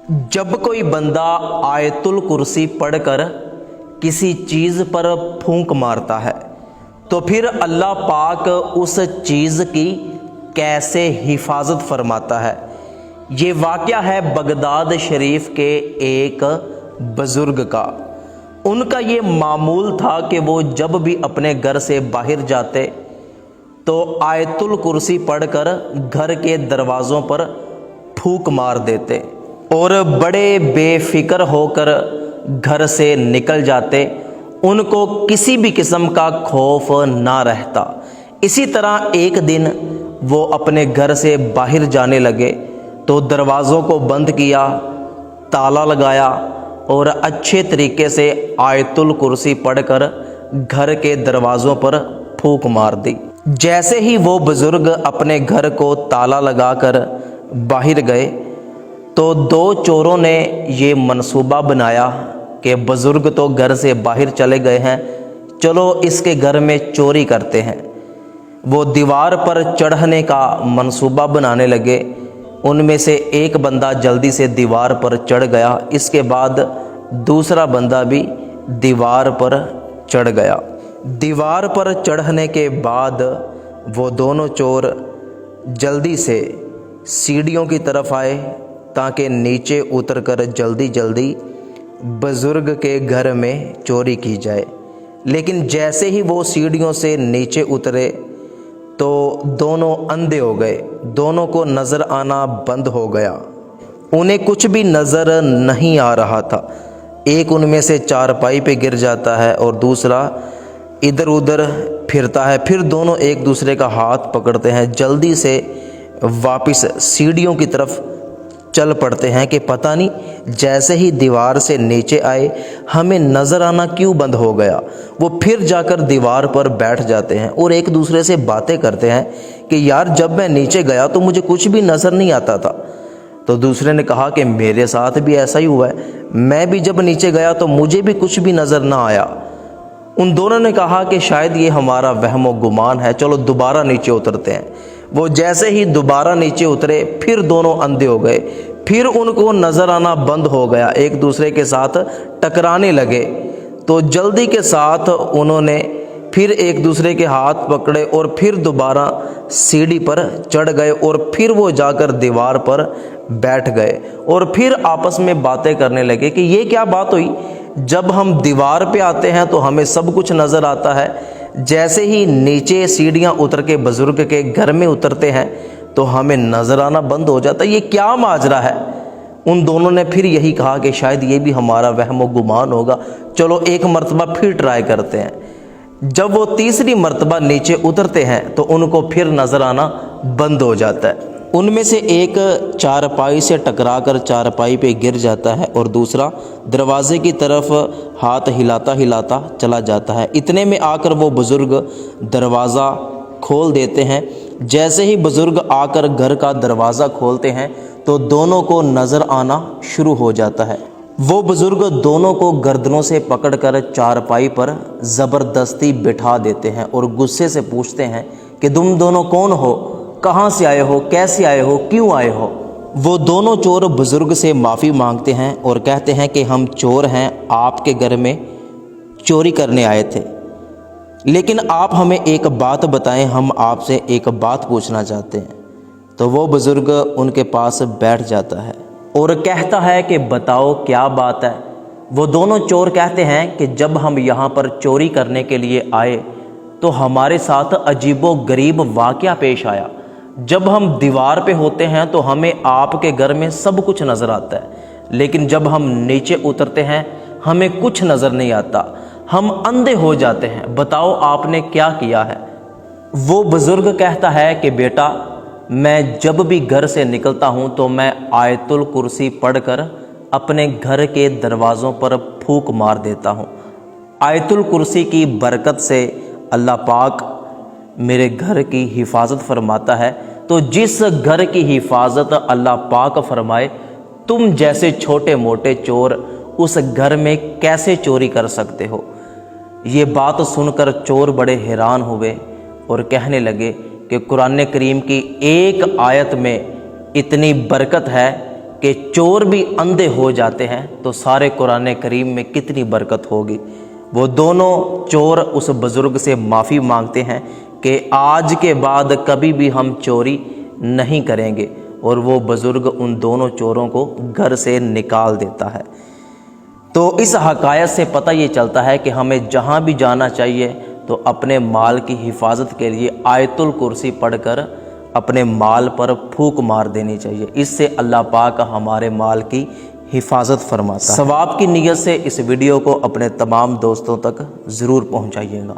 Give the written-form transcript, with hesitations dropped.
जब कोई बंदा आयतुल कुर्सी पढ़कर किसी चीज़ पर फूंक मारता है तो फिर अल्लाह पाक उस चीज़ की कैसे हिफाजत फरमाता है। ये वाक़या है बगदाद शरीफ के एक बुज़ुर्ग का। उनका ये मामूल था कि वो जब भी अपने घर से बाहर जाते तो आयतुल कुर्सी पढ़कर घर के दरवाज़ों पर फूंक मार देते और बड़े बेफिक्र होकर घर से निकल जाते। उनको किसी भी किस्म का खौफ ना रहता। इसी तरह एक दिन वो अपने घर से बाहर जाने लगे तो दरवाज़ों को बंद किया, ताला लगाया और अच्छे तरीके से आयतुल कुर्सी पढ़कर घर के दरवाज़ों पर फूंक मार दी। जैसे ही वो बुज़ुर्ग अपने घर को ताला लगाकर बाहर गए तो दो चोरों ने ये मंसूबा बनाया कि बुज़ुर्ग तो घर से बाहर चले गए हैं, चलो इसके घर में चोरी करते हैं। वो दीवार पर चढ़ने का मंसूबा बनाने लगे। उनमें से एक बंदा जल्दी से दीवार पर चढ़ गया, इसके बाद दूसरा बंदा भी दीवार पर चढ़ गया। दीवार पर चढ़ने के बाद वो दोनों चोर जल्दी से सीढ़ियों की तरफ आए ताकि नीचे उतरकर जल्दी जल्दी बुज़ुर्ग के घर में चोरी की जाए। लेकिन जैसे ही वो सीढ़ियों से नीचे उतरे तो दोनों अंधे हो गए। दोनों को नज़र आना बंद हो गया। उन्हें कुछ भी नज़र नहीं आ रहा था। एक उनमें से चारपाई पे गिर जाता है और दूसरा इधर उधर फिरता है। फिर दोनों एक दूसरे का हाथ पकड़ते हैं, जल्दी से वापस सीढ़ियों की तरफ चल पड़ते हैं कि पता नहीं जैसे ही दीवार से नीचे आए हमें नज़र आना क्यों बंद हो गया। वो फिर जाकर दीवार पर बैठ जाते हैं और एक दूसरे से बातें करते हैं कि यार जब मैं नीचे गया तो मुझे कुछ भी नज़र नहीं आता था। तो दूसरे ने कहा कि मेरे साथ भी ऐसा ही हुआ है, मैं भी जब नीचे गया तो मुझे भी कुछ भी नज़र ना आया। उन दोनों ने कहा कि शायद ये हमारा वहम व गुमान है, चलो दोबारा नीचे उतरते हैं। वो जैसे ही दोबारा नीचे उतरे फिर दोनों अंधे हो गए। फिर उनको नज़र आना बंद हो गया, एक दूसरे के साथ टकराने लगे। तो जल्दी के साथ उन्होंने फिर एक दूसरे के हाथ पकड़े और फिर दोबारा सीढ़ी पर चढ़ गए और फिर वो जाकर दीवार पर बैठ गए और फिर आपस में बातें करने लगे कि ये क्या बात हुई, जब हम दीवार पे आते हैं तो हमें सब कुछ नज़र आता है, जैसे ही नीचे सीढ़ियाँ उतर के बुज़ुर्ग के घर में उतरते हैं तो हमें नज़र आना बंद हो जाता है, ये क्या माजरा है। उन दोनों ने फिर यही कहा कि शायद ये भी हमारा वहम व गुमान होगा, चलो एक मर्तबा फिर ट्राई करते हैं। जब वो तीसरी मर्तबा नीचे उतरते हैं तो उनको फिर नज़र आना बंद हो जाता है। उनमें से एक चारपाई से टकराकर चारपाई पे गिर जाता है और दूसरा दरवाजे की तरफ हाथ हिलाता हिलाता चला जाता है। इतने में आकर वो बुज़ुर्ग दरवाज़ा खोल देते हैं। जैसे ही बुज़ुर्ग आकर घर का दरवाज़ा खोलते हैं तो दोनों को नज़र आना शुरू हो जाता है। वो बुज़ुर्ग दोनों को गर्दनों से पकड़कर चारपाई पर ज़बरदस्ती बिठा देते हैं और गुस्से से पूछते हैं कि तुम दोनों कौन हो, कहाँ से आए हो, कैसे आए हो, क्यों आए हो। वो दोनों चोर बुज़ुर्ग से माफ़ी मांगते हैं और कहते हैं कि हम चोर हैं, आपके घर में चोरी करने आए थे, लेकिन आप हमें एक बात बताएं, हम आपसे एक बात पूछना चाहते हैं। तो वो बुज़ुर्ग उनके पास बैठ जाता है और कहता है कि बताओ क्या बात है। वो दोनों चोर कहते हैं कि जब हम यहाँ पर चोरी करने के लिए आए तो हमारे साथ अजीबो गरीब वाक़या पेश आया। जब हम दीवार पे होते हैं तो हमें आपके घर में सब कुछ नज़र आता है, लेकिन जब हम नीचे उतरते हैं हमें कुछ नज़र नहीं आता, हम अंधे हो जाते हैं, बताओ आपने क्या किया है। वो बुज़ुर्ग कहता है कि बेटा मैं जब भी घर से निकलता हूँ तो मैं आयतुल कुर्सी पढ़कर अपने घर के दरवाज़ों पर फूंक मार देता हूँ। आयतुल कुर्सी की बरकत से अल्लाह पाक मेरे घर की हिफाजत फरमाता है। तो जिस घर की हिफाजत अल्लाह पाक फरमाए, तुम जैसे छोटे मोटे चोर उस घर में कैसे चोरी कर सकते हो। ये बात सुनकर चोर बड़े हैरान हुए और कहने लगे कि कुरान करीम की एक आयत में इतनी बरकत है کہ چور بھی اندھے ہو جاتے ہیں تو سارے قرآن کریم میں کتنی برکت ہوگی۔ وہ دونوں چور اس بزرگ سے معافی مانگتے ہیں کہ آج کے بعد کبھی بھی ہم چوری نہیں کریں گے، اور وہ بزرگ ان دونوں چوروں کو گھر سے نکال دیتا ہے۔ تو اس حکایت سے پتہ یہ چلتا ہے کہ ہمیں جہاں بھی جانا چاہیے تو اپنے مال کی حفاظت کے لیے آیت الکرسی پڑھ کر اپنے مال پر پھونک مار دینی چاہیے۔ اس سے اللہ پاک ہمارے مال کی حفاظت فرماتا ہے۔ ثواب کی نیت سے اس ویڈیو کو اپنے تمام دوستوں تک ضرور پہنچائیے گا۔